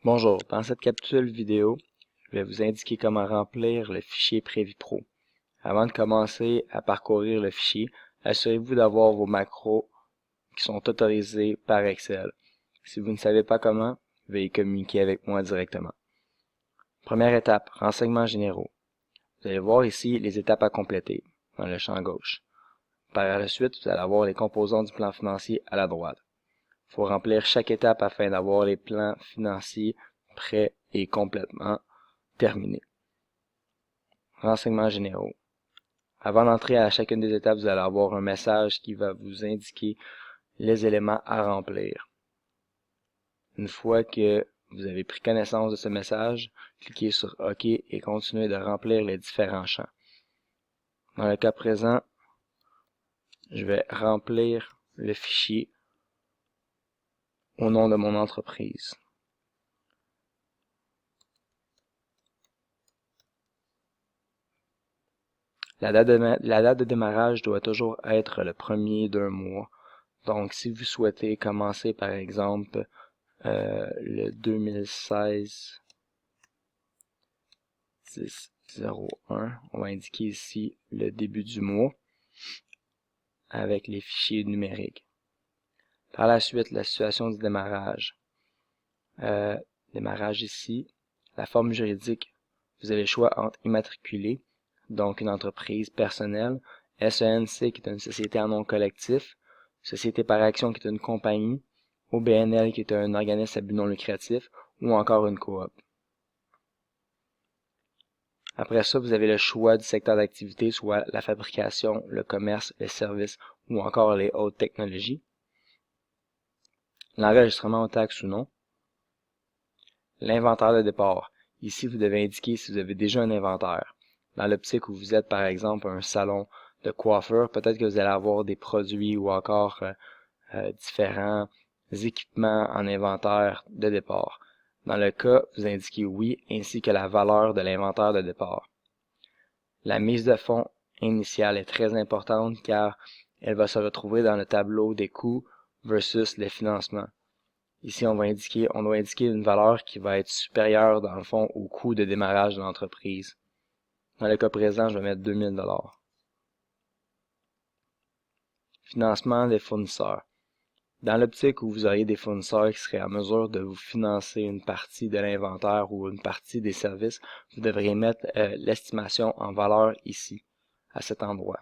Bonjour, dans cette capsule vidéo, je vais vous indiquer comment remplir le fichier PréviPro. Avant de commencer à parcourir le fichier, assurez-vous d'avoir vos macros qui sont autorisés par Excel. Si vous ne savez pas comment, veuillez communiquer avec moi directement. Première étape, renseignements généraux. Vous allez voir ici les étapes à compléter dans le champ gauche. Par la suite, vous allez avoir les composants du plan financier à la droite. Il faut remplir chaque étape afin d'avoir les plans financiers prêts et complètement terminés. Renseignements généraux. Avant d'entrer à chacune des étapes, vous allez avoir un message qui va vous indiquer les éléments à remplir. Une fois que vous avez pris connaissance de ce message, cliquez sur OK et continuez de remplir les différents champs. Dans le cas présent, je vais remplir le fichier au nom de mon entreprise. La date de démarrage doit toujours être le premier d'un mois. Donc, si vous souhaitez commencer, par exemple, le 2016 10/01, on va indiquer ici le début du mois avec les fichiers numériques. Par la suite, la situation du démarrage. Démarrage ici. La forme juridique, vous avez le choix entre immatriculé, donc une entreprise personnelle, SENC qui est une société en nom collectif, société par action qui est une compagnie, OBNL qui est un organisme à but non lucratif, ou encore une coop. Après ça, vous avez le choix du secteur d'activité, soit la fabrication, le commerce, les services ou encore les hautes technologies. L'enregistrement aux taxes ou non. L'inventaire de départ. Ici, vous devez indiquer si vous avez déjà un inventaire. Dans l'optique où vous êtes, par exemple, un salon de coiffure, peut-être que vous allez avoir des produits ou encore différents équipements en inventaire de départ. Dans le cas, vous indiquez oui, ainsi que la valeur de l'inventaire de départ. La mise de fonds initiale est très importante car elle va se retrouver dans le tableau des coûts versus les financements. Ici, on doit indiquer une valeur qui va être supérieure, dans le fond, au coût de démarrage de l'entreprise. Dans le cas présent, je vais mettre 2000 $. Financement des fournisseurs. Dans l'optique où vous auriez des fournisseurs qui seraient en mesure de vous financer une partie de l'inventaire ou une partie des services, vous devriez mettre l'estimation en valeur ici, à cet endroit.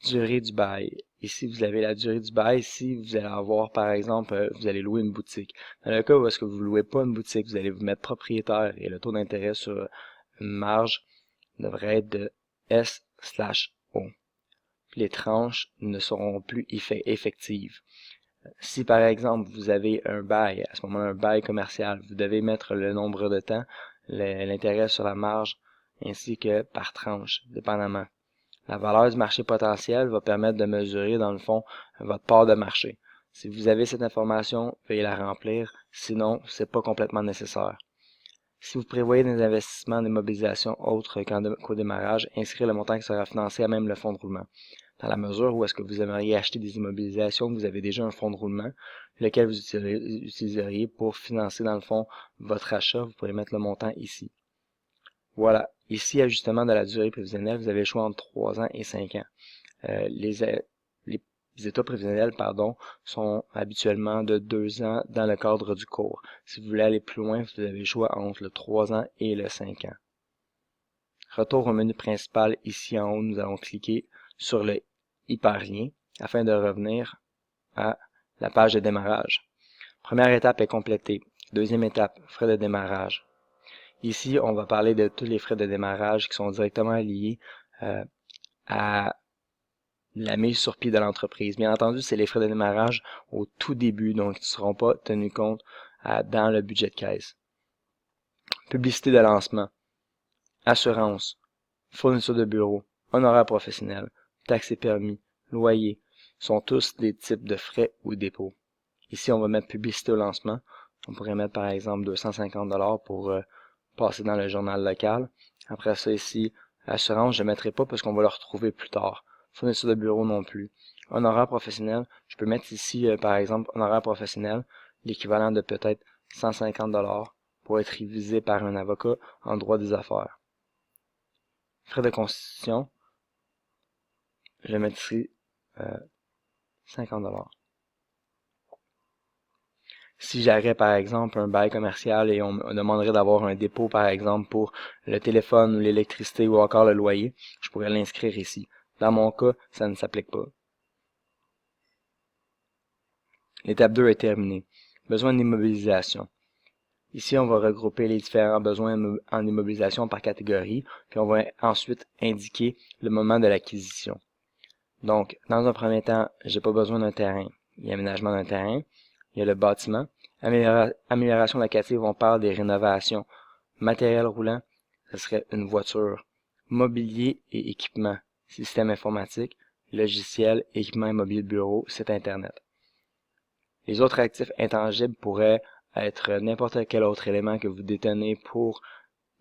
Durée du bail. Ici, vous avez la durée du bail. Ici, vous allez avoir, par exemple, vous allez louer une boutique. Dans le cas où est-ce que vous ne louez pas une boutique, vous allez vous mettre propriétaire et le taux d'intérêt sur une marge devrait être de S/O. Les tranches ne seront plus effectives. Si, par exemple, vous avez un bail, à ce moment-là, un bail commercial, vous devez mettre le nombre de temps, l'intérêt sur la marge, ainsi que par tranche, dépendamment. La valeur du marché potentiel va permettre de mesurer, dans le fond, votre part de marché. Si vous avez cette information, veuillez la remplir, sinon, c'est pas complètement nécessaire. Si vous prévoyez des investissements d'immobilisation autres qu'au démarrage, inscrivez le montant qui sera financé à même le fonds de roulement. Dans la mesure où est-ce que vous aimeriez acheter des immobilisations, vous avez déjà un fonds de roulement, lequel vous utiliseriez pour financer, dans le fond, votre achat, vous pourrez mettre le montant ici. Voilà. Ici, ajustement de la durée prévisionnelle, vous avez le choix entre 3 ans et 5 ans. Les états prévisionnels, sont habituellement de 2 ans dans le cadre du cours. Si vous voulez aller plus loin, vous avez le choix entre le 3 ans et le 5 ans. Retour au menu principal, ici en haut, nous allons cliquer sur le hyperlien afin de revenir à la page de démarrage. Première étape est complétée. Deuxième étape, frais de démarrage. Ici, on va parler de tous les frais de démarrage qui sont directement liés à la mise sur pied de l'entreprise. Bien entendu, c'est les frais de démarrage au tout début, donc ils ne seront pas tenus compte dans le budget de caisse. Publicité de lancement, assurance, fourniture de bureau, honoraires professionnels, taxes et permis, loyer, sont tous des types de frais ou dépôts. Ici, on va mettre publicité au lancement. On pourrait mettre par exemple 250 $ pour passer dans le journal local. Après ça ici, assurance, je ne mettrai pas parce qu'on va le retrouver plus tard. Fourniture de bureau non plus. Honoraires professionnels, je peux mettre ici par exemple honoraires professionnels, l'équivalent de peut-être $150 pour être révisé par un avocat en droit des affaires. Frais de constitution, je mettrai 50$. Si j'aurais par exemple un bail commercial et on me demanderait d'avoir un dépôt par exemple pour le téléphone ou l'électricité ou encore le loyer, je pourrais l'inscrire ici. Dans mon cas, ça ne s'applique pas. L'étape 2 est terminée. Besoin d'immobilisation. Ici, on va regrouper les différents besoins en immobilisation par catégorie, puis on va ensuite indiquer le moment de l'acquisition. Donc, dans un premier temps, j'ai pas besoin d'un terrain. Il y a aménagement d'un terrain, il y a le bâtiment. Amélioration locative, on parle des rénovations. Matériel roulant, ce serait une voiture. Mobilier et équipement, système informatique, logiciel, équipement immobilier de bureau, site internet. Les autres actifs intangibles pourraient être n'importe quel autre élément que vous détenez pour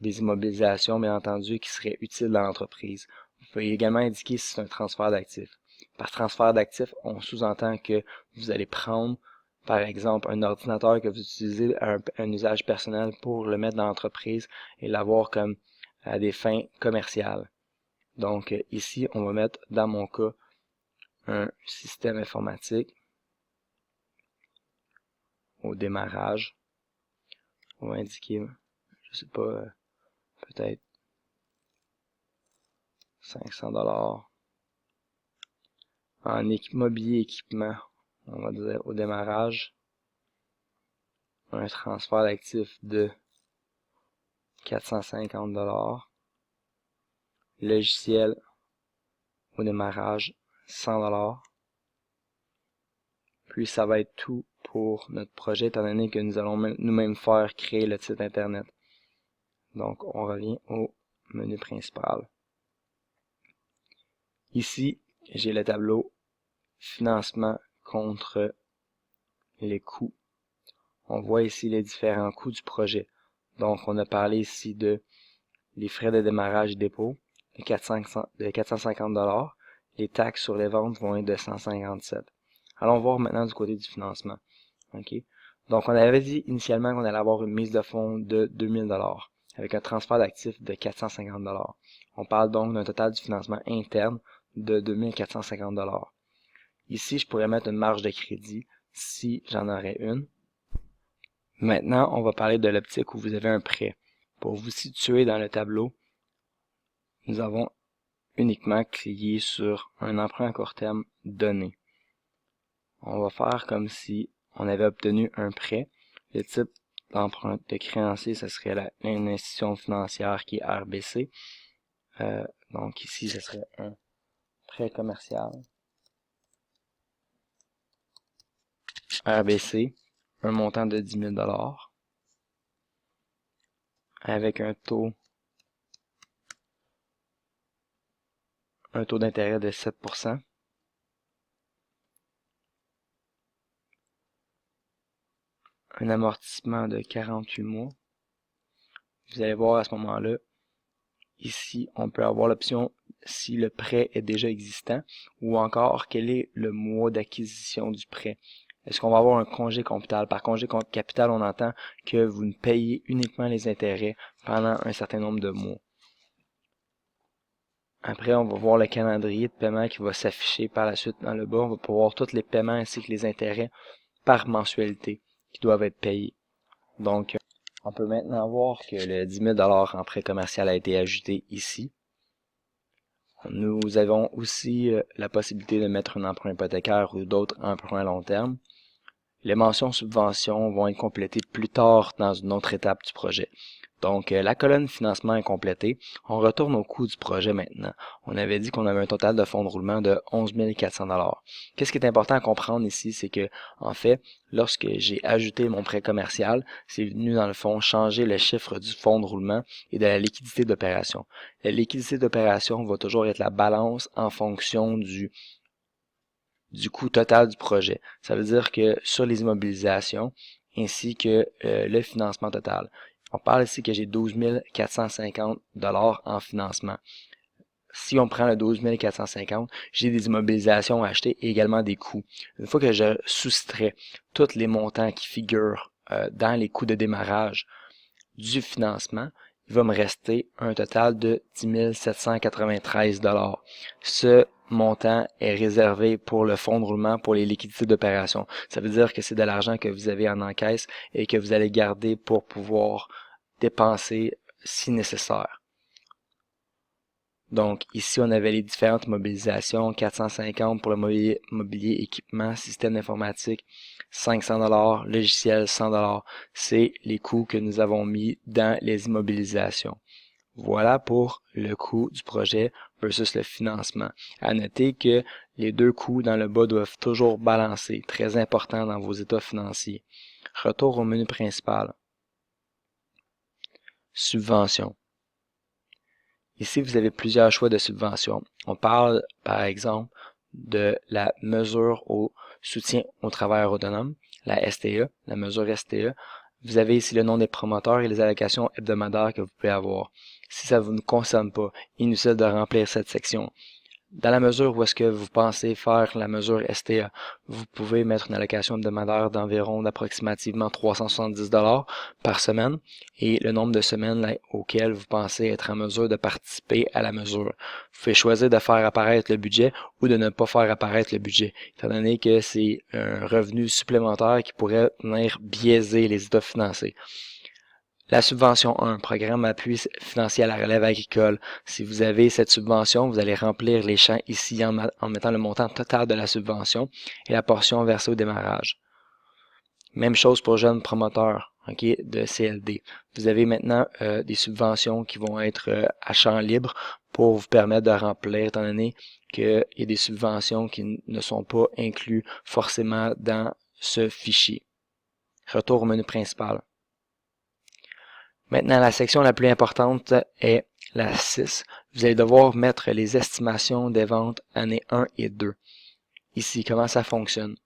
des immobilisations, bien entendu, qui seraient utiles dans l'entreprise. Vous pouvez également indiquer si c'est un transfert d'actifs. Par transfert d'actifs, on sous-entend que vous allez prendre, par exemple, un ordinateur que vous utilisez à un usage personnel pour le mettre dans l'entreprise et l'avoir comme à des fins commerciales. Donc ici, on va mettre, dans mon cas, un système informatique au démarrage. On va indiquer, je sais pas, peut-être $500. En mobilier équipement, on va dire au démarrage, un transfert d'actifs de $450. Logiciel au démarrage, $100. Puis ça va être tout pour notre projet, étant donné que nous allons nous-mêmes faire créer le site internet. Donc on revient au menu principal. Ici, j'ai le tableau financement contre les coûts. On voit ici les différents coûts du projet. Donc on a parlé ici de les frais de démarrage et dépôt de 450$. Les taxes sur les ventes vont être de 157$. Allons voir maintenant du côté du financement. Okay. Donc on avait dit initialement qu'on allait avoir une mise de fonds de 2000$ avec un transfert d'actifs de 450$. On parle donc d'un total du financement interne de 2450$. Ici, je pourrais mettre une marge de crédit si j'en aurais une. Maintenant, on va parler de l'optique où vous avez un prêt. Pour vous situer dans le tableau, nous avons uniquement cliqué sur un emprunt à court terme donné. On va faire comme si on avait obtenu un prêt. Le type d'emprunt de créancier, ce serait une institution financière qui est RBC. Donc ici, ce serait un prêt commercial. RBC, un montant de 10 000$ avec un taux d'intérêt de 7%. Un amortissement de 48 mois. Vous allez voir à ce moment-là, ici, on peut avoir l'option si le prêt est déjà existant ou encore quel est le mois d'acquisition du prêt. Est-ce qu'on va avoir un congé capital? Par congé capital, on entend que vous ne payez uniquement les intérêts pendant un certain nombre de mois. Après, on va voir le calendrier de paiement qui va s'afficher par la suite dans le bas. On va pouvoir voir tous les paiements ainsi que les intérêts par mensualité qui doivent être payés. Donc, on peut maintenant voir que le 10 000$ en prêt commercial a été ajouté ici. Nous avons aussi la possibilité de mettre un emprunt hypothécaire ou d'autres emprunts à long terme. Les mentions subventions vont être complétées plus tard dans une autre étape du projet. Donc, la colonne financement est complétée. On retourne au coût du projet maintenant. On avait dit qu'on avait un total de fonds de roulement de 11 400$. Qu'est-ce qui est important à comprendre ici, c'est que, en fait, lorsque j'ai ajouté mon prêt commercial, c'est venu dans le fond changer le chiffre du fonds de roulement et de la liquidité d'opération. La liquidité d'opération va toujours être la balance en fonction du coût total du projet. Ça veut dire que sur les immobilisations, ainsi que le financement total. On parle ici que j'ai 12 450$ en financement. Si on prend le 12 450$, j'ai des immobilisations à acheter et également des coûts. Une fois que je soustrais tous les montants qui figurent dans les coûts de démarrage du financement, il va me rester un total de 10 793 $. Ce montant est réservé pour le fonds de roulement pour les liquidités d'opération. Ça veut dire que c'est de l'argent que vous avez en encaisse et que vous allez garder pour pouvoir dépenser si nécessaire. Donc ici, on avait les différentes mobilisations, 450 pour le mobilier équipement, système informatique, 500 $, logiciel 100 $. C'est les coûts que nous avons mis dans les immobilisations. Voilà pour le coût du projet versus le financement. À noter que les deux coûts dans le bas doivent toujours balancer, très important dans vos états financiers. Retour au menu principal. Subvention. Ici, vous avez plusieurs choix de subventions. On parle, par exemple, de la mesure au soutien aux travailleurs autonomes, la STE, la mesure STE. Vous avez ici le nom des promoteurs et les allocations hebdomadaires que vous pouvez avoir. Si ça ne vous concerne pas, inutile de remplir cette section. Dans la mesure où est-ce que vous pensez faire la mesure STA, vous pouvez mettre une allocation hebdomadaire d'approximativement 370 $ par semaine et le nombre de semaines auxquelles vous pensez être en mesure de participer à la mesure. Vous pouvez choisir de faire apparaître le budget ou de ne pas faire apparaître le budget, étant donné que c'est un revenu supplémentaire qui pourrait venir biaiser les états financiers. La subvention 1, programme appui financier à la relève agricole. Si vous avez cette subvention, vous allez remplir les champs ici en mettant le montant total de la subvention et la portion versée au démarrage. Même chose pour jeunes promoteurs de CLD. Vous avez maintenant des subventions qui vont être à champ libre pour vous permettre de remplir, étant donné qu'il y a des subventions qui ne sont pas incluses forcément dans ce fichier. Retour au menu principal. Maintenant, la section la plus importante est la 6. Vous allez devoir mettre les estimations des ventes années 1 et 2. Ici, comment ça fonctionne.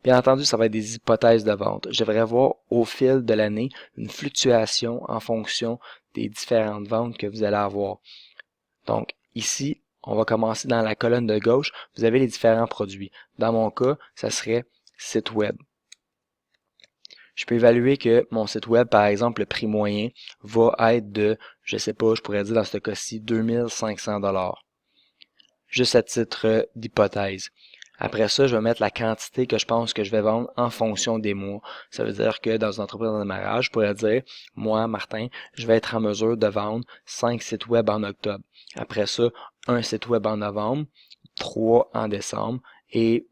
Bien entendu, ça va être des hypothèses de vente. Je devrais avoir au fil de l'année une fluctuation en fonction des différentes ventes que vous allez avoir. Donc, ici, on va commencer dans la colonne de gauche. Vous avez les différents produits. Dans mon cas, ça serait site web. Je peux évaluer que mon site web, par exemple, le prix moyen va être de, je sais pas, je pourrais dire dans ce cas-ci, 2500 $. Juste à titre d'hypothèse. Après ça, je vais mettre la quantité que je pense que je vais vendre en fonction des mois. Ça veut dire que dans une entreprise de démarrage, je pourrais dire, moi, Martin, je vais être en mesure de vendre 5 sites web en octobre. Après ça, un site web en novembre, 3 en décembre, et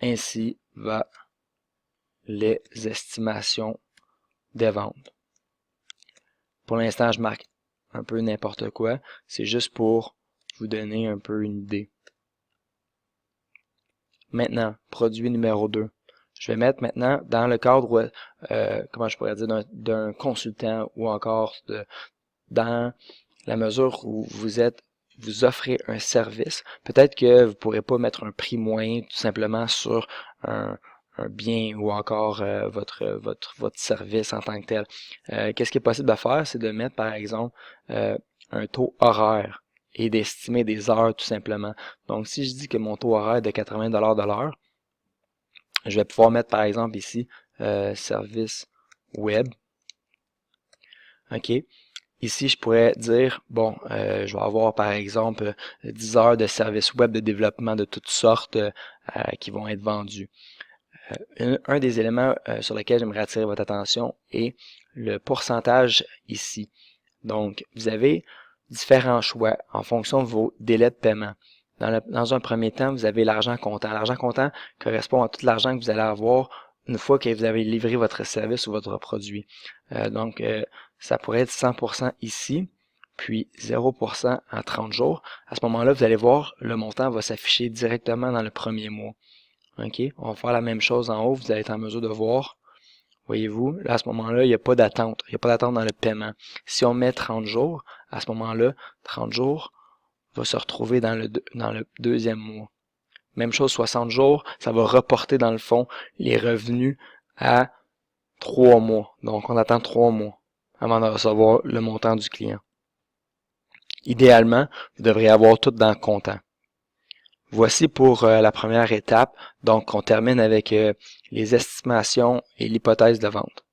ainsi va les estimations des ventes. Pour l'instant, je marque un peu n'importe quoi. C'est juste pour vous donner un peu une idée. Maintenant, produit numéro 2. Je vais mettre maintenant dans le cadre, comment je pourrais dire, d'un consultant ou encore dans la mesure où vous offrez un service. Peut-être que vous ne pourrez pas mettre un prix moyen tout simplement sur un bien ou encore votre service en tant que tel. Qu'est-ce qui est possible de faire? C'est de mettre, par exemple, un taux horaire et d'estimer des heures tout simplement. Donc, si je dis que mon taux horaire est de 80 $ de l'heure, je vais pouvoir mettre, par exemple, ici, service web. OK. Ici, je pourrais dire, bon, je vais avoir, par exemple, 10 heures de service web de développement de toutes sortes qui vont être vendus. Un des éléments sur lesquels j'aimerais attirer votre attention est le pourcentage ici. Donc, vous avez différents choix en fonction de vos délais de paiement. Dans un premier temps, vous avez l'argent comptant. L'argent comptant correspond à tout l'argent que vous allez avoir une fois que vous avez livré votre service ou votre produit. Donc, ça pourrait être 100% ici, puis 0% en 30 jours. À ce moment-là, vous allez voir, le montant va s'afficher directement dans le premier mois. OK, on va faire la même chose en haut. Vous allez être en mesure de voir. Voyez-vous, là, à ce moment-là, il n'y a pas d'attente. Il n'y a pas d'attente dans le paiement. Si on met 30 jours, à ce moment-là, 30 jours va se retrouver dans le deuxième mois. Même chose, 60 jours, ça va reporter dans le fond les revenus à 3 mois. Donc, on attend 3 mois avant de recevoir le montant du client. Idéalement, vous devriez avoir tout dans le comptant. Voici pour la première étape. Donc, on termine avec les estimations et l'hypothèse de vente.